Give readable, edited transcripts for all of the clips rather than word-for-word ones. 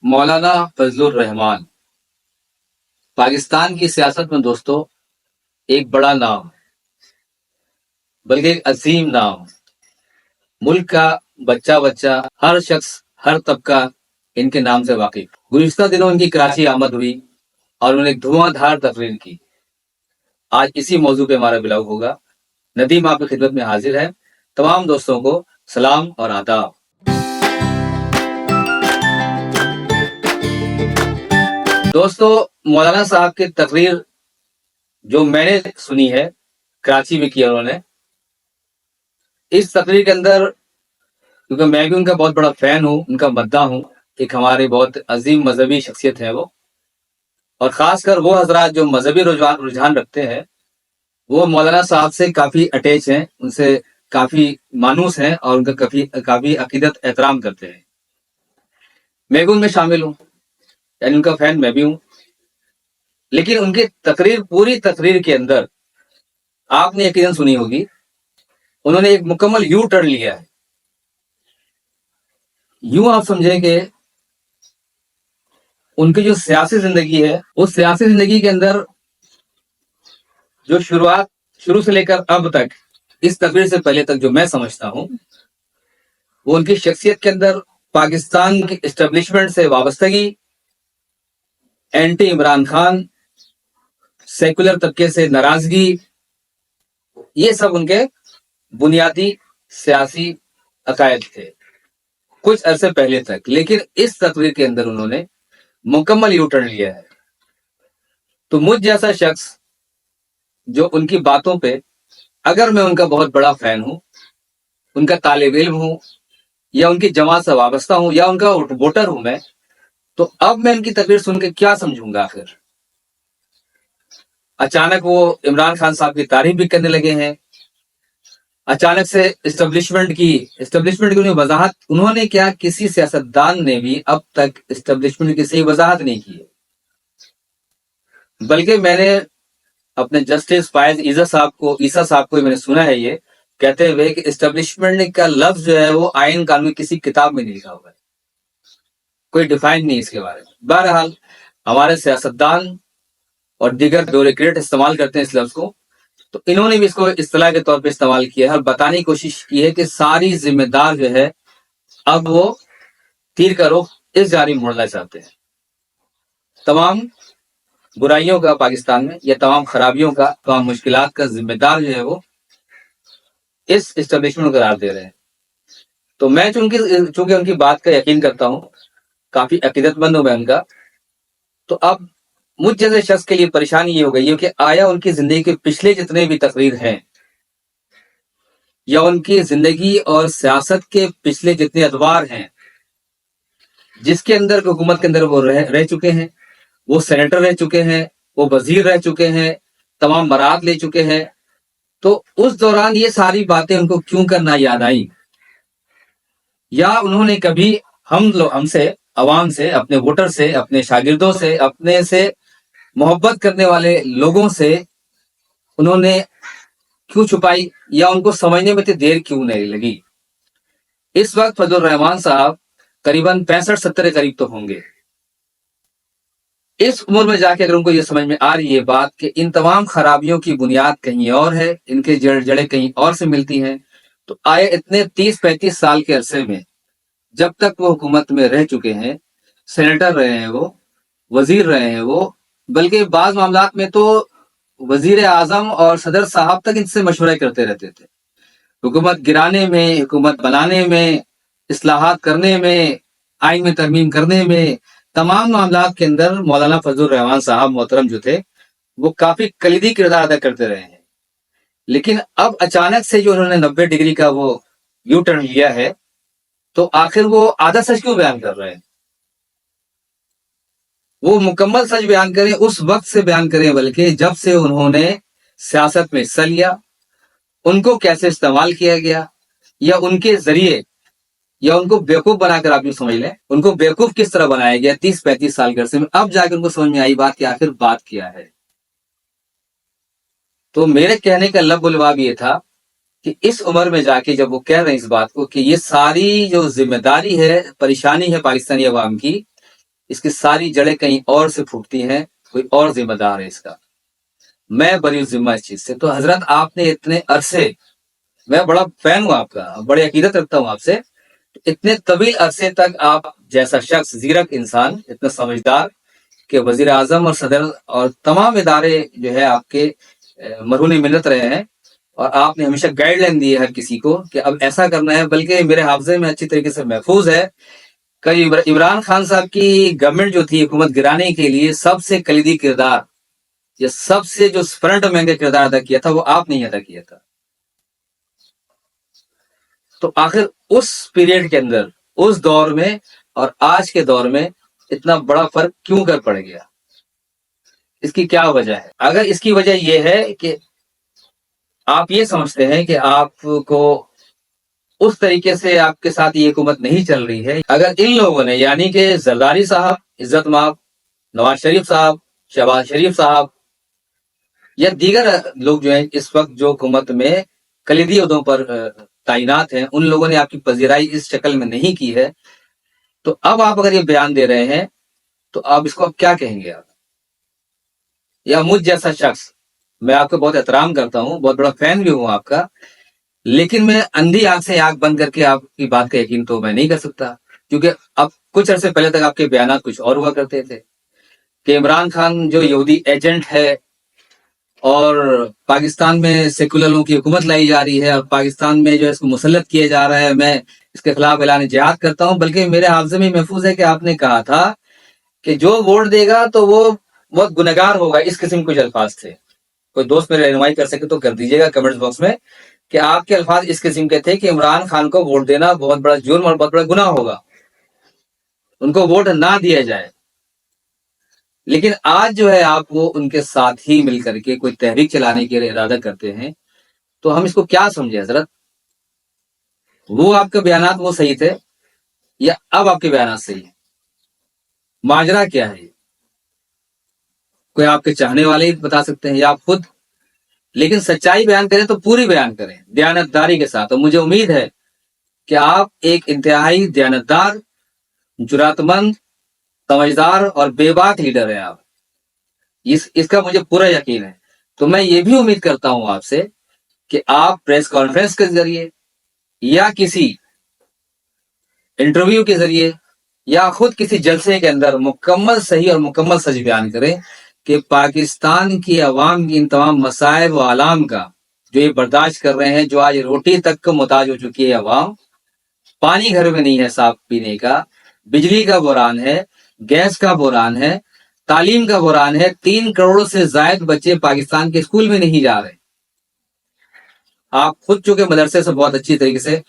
مولانا فضل الرحمان پاکستان کی سیاست میں دوستو ایک بڑا نام، بلکہ ایک عظیم نام۔ ملک کا بچہ ہر شخص، ہر طبقہ ان کے نام سے واقف۔ گزشتہ دنوں ان کی کراچی آمد ہوئی اور انہوں نے ایک دھواں دھار تقریر کی۔ آج اسی موضوع پہ ہمارا بلاغ ہوگا۔ ندیم آپ کی خدمت میں حاضر ہے۔ تمام دوستوں کو سلام اور آداب۔ دوستو، مولانا صاحب کی تقریر جو میں نے سنی ہے، کراچی میں کیا انہوں نے، اس تقریر کے اندر، کیونکہ میں بھی ان کا بہت بڑا فین ہوں، ان کا مداح ہوں، ایک ہمارے بہت عظیم مذہبی شخصیت ہے وہ، اور خاص کر وہ حضرات جو مذہبی رجحان رکھتے ہیں وہ مولانا صاحب سے کافی اٹیچ ہیں، ان سے کافی مانوس ہیں اور ان کا کافی عقیدت احترام کرتے ہیں۔ میں بھی ان میں شامل ہوں، یعنی ان کا فین میں بھی ہوں۔ لیکن ان کی پوری تقریر کے اندر آپ نے یقیناً سنی ہوگی، انہوں نے ایک مکمل یو ٹرن لیا ہے۔ یوں آپ سمجھیں کہ ان کی جو سیاسی زندگی ہے، اس سیاسی زندگی کے اندر جو شروع سے لے کر اب تک، اس تقریر سے پہلے تک جو میں سمجھتا ہوں، وہ ان کی شخصیت کے اندر پاکستان کی اسٹیبلشمنٹ سے وابستگی، اینٹی عمران خان، سیکولر طبقے سے ناراضگی، یہ سب ان کے بنیادی سیاسی عقائد تھے کچھ عرصے پہلے تک۔ لیکن اس تقریر کے اندر انہوں نے مکمل یو ٹرن لیا ہے۔ تو مجھ جیسا شخص جو ان کی باتوں پہ، اگر میں ان کا بہت بڑا فین ہوں، ان کا طالب علم ہوں، یا ان کی جماعت سے وابستہ ہوں، یا ان کا ووٹر ہوں میں، تو اب میں ان کی تقریر سن کے کیا سمجھوں گا؟ آخر اچانک وہ عمران خان صاحب کی تعریف بھی کرنے لگے ہیں، اچانک سے اسٹیبلشمنٹ کی وضاحت انہوں نے کیا، کسی سیاستدان نے بھی اب تک اسٹیبلشمنٹ کی صحیح وضاحت نہیں کی ہے۔ بلکہ میں نے اپنے جسٹس فائز عیسیٰ صاحب کو میں نے سنا ہے یہ کہتے ہوئے کہ اسٹیبلشمنٹ کا لفظ جو ہے وہ آئین قانون کسی کتاب میں نہیں لکھا ہوا ہے، کوئی ڈیفائن نہیں اس کے بارے میں۔ بہرحال ہمارے سیاستدان اور دیگر بیوروکریٹ استعمال کرتے ہیں اس لفظ کو، تو انہوں نے بھی اس کو اصطلاح کے طور پہ استعمال کیا ہے اور بتانے کی کوشش کی ہے کہ ساری ذمہ دار جو ہے اب وہ تیر کا رخ اس جانب موڑنا چاہتے ہیں۔ تمام برائیوں کا پاکستان میں، یا تمام خرابیوں کا، تمام مشکلات کا ذمہ دار جو ہے وہ اس اسٹیبلشمنٹ کو قرار دے رہے ہیں۔ تو میں چونکہ ان کی بات کا یقین کرتا ہوں، کافی عقیدت مند ہوں میں ان کا، تو اب مجھ جیسے شخص کے لیے پریشانی یہ ہو گئی ہے کہ آیا ان کی زندگی کے پچھلے جتنے بھی تقریر ہیں، یا ان کی زندگی اور سیاست کے پچھلے جتنے ادوار ہیں جس کے اندر حکومت کے اندر وہ رہ چکے ہیں، وہ سینیٹر رہ چکے ہیں، وہ وزیر رہ چکے ہیں، تمام برات لے چکے ہیں، تو اس دوران یہ ساری باتیں ان کو کیوں کرنا یاد آئیں؟ یا انہوں نے کبھی ہم سے، عوام سے، اپنے ووٹر سے، اپنے شاگردوں سے، اپنے سے محبت کرنے والے لوگوں سے انہوں نے کیوں چھپائی، یا ان کو سمجھنے میں اتنی دیر کیوں نہیں لگی؟ اس وقت فضل الرحمان صاحب قریباً 65-70 کے قریب تو ہوں گے۔ اس عمر میں جا کے اگر ان کو یہ سمجھ میں آ رہی ہے بات کہ ان تمام خرابیوں کی بنیاد کہیں اور ہے، ان کے جڑیں کہیں اور سے ملتی ہیں، تو آئے اتنے 30-35 سال کے عرصے میں جب تک وہ حکومت میں رہ چکے ہیں، سینیٹر رہے ہیں، وہ وزیر رہے ہیں، وہ بلکہ بعض معاملات میں تو وزیر اعظم اور صدر صاحب تک ان سے مشورے کرتے رہتے تھے، حکومت گرانے میں، حکومت بنانے میں، اصلاحات کرنے میں، آئین میں ترمیم کرنے میں، تمام معاملات کے اندر مولانا فضل الرحمان صاحب محترم جو تھے وہ کافی کلیدی کردار ادا کرتے رہے ہیں۔ لیکن اب اچانک سے جو انہوں نے 90 ڈگری کا وہ یو ٹرن لیا ہے، تو آخر وہ آدھا سچ کیوں بیان کر رہے ہیں؟ وہ مکمل سچ بیان کریں، اس وقت سے بیان کریں، بلکہ جب سے انہوں نے سیاست میں حصہ لیا، ان کو کیسے استعمال کیا گیا، یا ان کے ذریعے، یا ان کو بیوقوف بنا کر آپ یوں سمجھ لیں، ان کو بیوقوف کس طرح بنایا گیا 30-35 سال کے عرصے میں، اب جا کے ان کو سمجھ میں آئی بات کہ آخر بات کیا ہے۔ تو میرے کہنے کا لب و لباب یہ تھا کہ اس عمر میں جا کے جب وہ کہہ رہے ہیں اس بات کو کہ یہ ساری جو ذمہ داری ہے، پریشانی ہے پاکستانی عوام کی، اس کی ساری جڑیں کہیں اور سے پھوٹتی ہیں، کوئی اور ذمہ دار ہے اس کا، میں بری ذمہ اس چیز سے۔ تو حضرت آپ نے اتنے عرصے، میں بڑا فین ہوں آپ کا، بڑی عقیدت رکھتا ہوں آپ سے، اتنے طویل عرصے تک آپ جیسا شخص، زیرک انسان، اتنا سمجھدار، کہ وزیر اعظم اور صدر اور تمام ادارے جو ہے آپ کے مرہون ملت رہے ہیں، اور آپ نے ہمیشہ گائیڈ لائن دی ہے ہر کسی کو کہ اب ایسا کرنا ہے، بلکہ میرے حافظے میں اچھی طریقے سے محفوظ ہے کہ عمران خان صاحب کی گورنمنٹ جو تھی، حکومت گرانے کے لیے سب سے کلیدی کردار یا سب سے جو فرنٹ مین کا کردار ادا کیا تھا وہ آپ نے ہی ادا کیا تھا۔ تو آخر اس پیریڈ کے اندر، اس دور میں اور آج کے دور میں اتنا بڑا فرق کیوں کر پڑ گیا؟ اس کی کیا وجہ ہے؟ اگر اس کی وجہ یہ ہے کہ آپ یہ سمجھتے ہیں کہ آپ کو اس طریقے سے آپ کے ساتھ یہ حکومت نہیں چل رہی ہے، اگر ان لوگوں نے، یعنی کہ زرداری صاحب، عزت مآب نواز شریف صاحب، شہباز شریف صاحب یا دیگر لوگ جو ہیں اس وقت جو حکومت میں کلیدی عہدوں پر تعینات ہیں، ان لوگوں نے آپ کی پذیرائی اس شکل میں نہیں کی ہے، تو اب آپ اگر یہ بیان دے رہے ہیں تو آپ اس کو اب کیا کہیں گے؟ آپ یا مجھ جیسا شخص، میں آپ کا بہت احترام کرتا ہوں، بہت بڑا فین بھی ہوں آپ کا، لیکن میں اندھی آنکھ سے آنکھ بند کر کے آپ کی بات کا یقین تو میں نہیں کر سکتا، کیونکہ اب کچھ عرصے پہلے تک آپ کے بیانات کچھ اور ہوا کرتے تھے کہ عمران خان جو یہودی ایجنٹ ہے اور پاکستان میں سیکولروں کی حکومت لائی جا رہی ہے اور پاکستان میں جو ہے اس کو مسلط کیا جا رہا ہے، میں اس کے خلاف اعلان جہاد کرتا ہوں۔ بلکہ میرے حافظے میں محفوظ ہے کہ آپ نے کہا تھا کہ جو ووٹ دے گا تو وہ بہت گنہگار ہوگا، اس قسم کے کچھ الفاظ تھے۔ کوئی دوست میرے رہنمائی کر سکے تو کر دیجیے گا کمنٹس باکس میں، کہ آپ کے الفاظ اس قسم کے تھے کہ عمران خان کو ووٹ دینا بہت بڑا جرم اور بہت بڑا گناہ ہوگا، ان کو ووٹ نہ دیا جائے۔ لیکن آج جو ہے آپ وہ ان کے ساتھ ہی مل کر کے کوئی تحریک چلانے کے لیے ارادہ کرتے ہیں، تو ہم اس کو کیا سمجھے حضرت؟ وہ آپ کے بیانات وہ صحیح تھے یا اب آپ کے بیانات صحیح ہیں؟ ماجرا کیا ہے؟ کوئی آپ کے چاہنے والے ہی بتا سکتے ہیں یا آپ خود، لیکن سچائی بیان کریں تو پوری بیان کریں دیانتداری کے ساتھ، اور مجھے امید ہے کہ آپ ایک انتہائی دیانتدار، جرات مند، سمجھدار اور بے باک لیڈر ہیں آپ، اس کا مجھے پورا یقین ہے۔ تو میں یہ بھی امید کرتا ہوں آپ سے کہ آپ پریس کانفرنس کے ذریعے یا کسی انٹرویو کے ذریعے یا خود کسی جلسے کے اندر مکمل صحیح اور مکمل سچ بیان کریں کہ پاکستان کی عوام کی ان تمام مسائل و آلام کا جو یہ برداشت کر رہے ہیں، جو آج روٹی تک کو محتاج ہو چکی ہے عوام، پانی گھر میں نہیں ہے صاف پینے کا، بجلی کا بحران ہے، گیس کا بحران ہے، تعلیم کا بحران ہے، 3 کروڑ سے زائد بچے پاکستان کے اسکول میں نہیں جا رہے۔ آپ خود چونکہ مدرسے سے بہت اچھی طریقے سے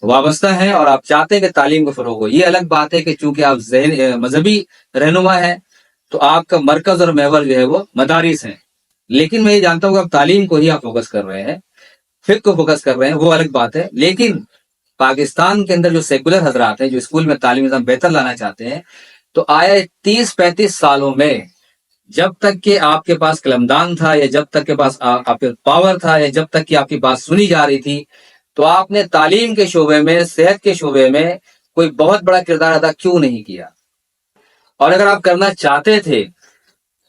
وابستہ ہیں اور آپ چاہتے ہیں کہ تعلیم کو فروغ ہو، یہ الگ بات ہے کہ چونکہ آپ مذہبی رہنما ہیں تو آپ کا مرکز اور محور جو ہے وہ مدارس ہیں، لیکن میں یہ جانتا ہوں کہ آپ تعلیم کو ہی آپ فوکس کر رہے ہیں، فقہ کو فوکس کر رہے ہیں، وہ الگ بات ہے۔ لیکن پاکستان کے اندر جو سیکولر حضرات ہیں، جو اسکول میں تعلیمی نظام بہتر لانا چاہتے ہیں، تو آیا 30-35 سالوں میں جب تک کہ آپ کے پاس قلمدان تھا یا جب تک کے پاس آپ کے پاور تھا یا جب تک کہ آپ کی بات سنی جا رہی تھی، تو آپ نے تعلیم کے شعبے میں، صحت کے شعبے میں کوئی بہت بڑا کردار ادا کیوں نہیں کیا؟ اور اگر آپ کرنا چاہتے تھے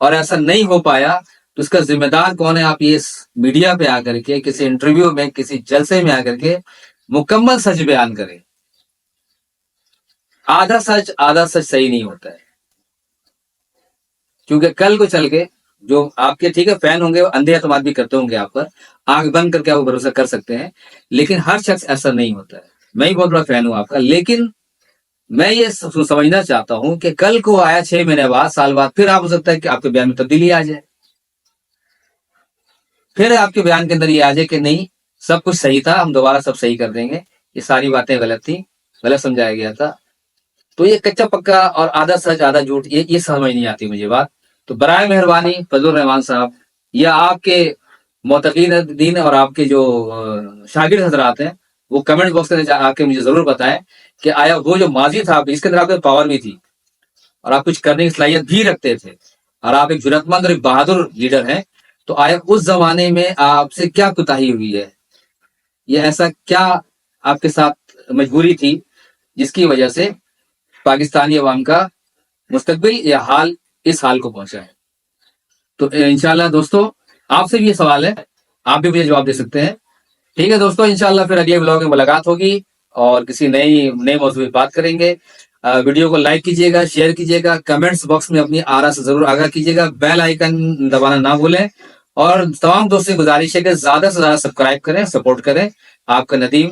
اور ایسا نہیں ہو پایا تو اس کا ذمہ دار کون ہے؟ آپ یہ میڈیا پہ آ کر کے، کسی انٹرویو میں، کسی جلسے میں آ کر کے مکمل سچ بیان کریں۔ آدھا سچ صحیح نہیں ہوتا ہے، کیونکہ کل کو چل کے جو آپ کے ٹھیک ہے فین ہوں گے، وہ اندھے اعتماد بھی کرتے ہوں گے آپ پر، آنکھ بند کر کے آپ بھروسہ کر سکتے ہیں، لیکن ہر شخص ایسا نہیں ہوتا ہے۔ میں ہی بہت بڑا فین ہوں آپ کا، لیکن میں یہ سمجھنا چاہتا ہوں کہ کل کو آیا 6 مہینے بعد، سال بعد، پھر آپ ہو سکتا ہے کہ آپ کے بیان میں تبدیلی آ جائے، پھر آپ کے بیان کے اندر یہ آ جائے کہ نہیں سب کچھ صحیح تھا، ہم دوبارہ سب صحیح کر دیں گے، یہ ساری باتیں غلط تھیں، غلط سمجھایا گیا تھا۔ تو یہ کچا پکا اور آدھا سچ آدھا جھوٹ، یہ سمجھ نہیں آتی مجھے بات۔ تو برائے مہربانی فضل الرحمان صاحب یا آپ کے معتقدین اور آپ کے جو شاگرد حضرات ہیں، وہ کمنٹ باکس میں آ کے مجھے ضرور بتائیں کہ آیا وہ جو ماضی تھا اس کے اندر آپ کے پاور بھی تھی اور آپ کچھ کرنے کی صلاحیت بھی رکھتے تھے اور آپ ایک جرأت مند اور ایک بہادر لیڈر ہیں، تو آیا اس زمانے میں آپ سے کیا کوتاہی ہوئی ہے، یہ ایسا کیا آپ کے ساتھ مجبوری تھی جس کی وجہ سے پاکستانی عوام کا مستقبل یا حال اس حال کو پہنچا ہے. تو انشاءاللہ دوستو آپ سے بھی یہ سوال ہے, آپ بھی مجھے جواب دے سکتے ہیں. ٹھیک ہے دوستو, انشاءاللہ پھر اگلے بلاگ میں ملاقات ہوگی اور کسی نئے موضوع پہ بات کریں گے. ویڈیو کو لائک کیجیے گا, شیئر کیجیے گا, کمنٹس باکس میں اپنی آرا سے ضرور آگاہ کیجیے گا, بیل آئیکن دبانا نہ بھولیں, اور تمام دوستوں کی گزارش ہے کہ زیادہ سے زیادہ سبسکرائب کریں, سپورٹ کریں. آپ کا ندیم.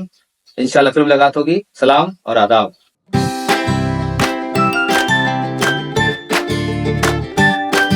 انشاءاللہ پھر ملاقات ہوگی. سلام اور آداب.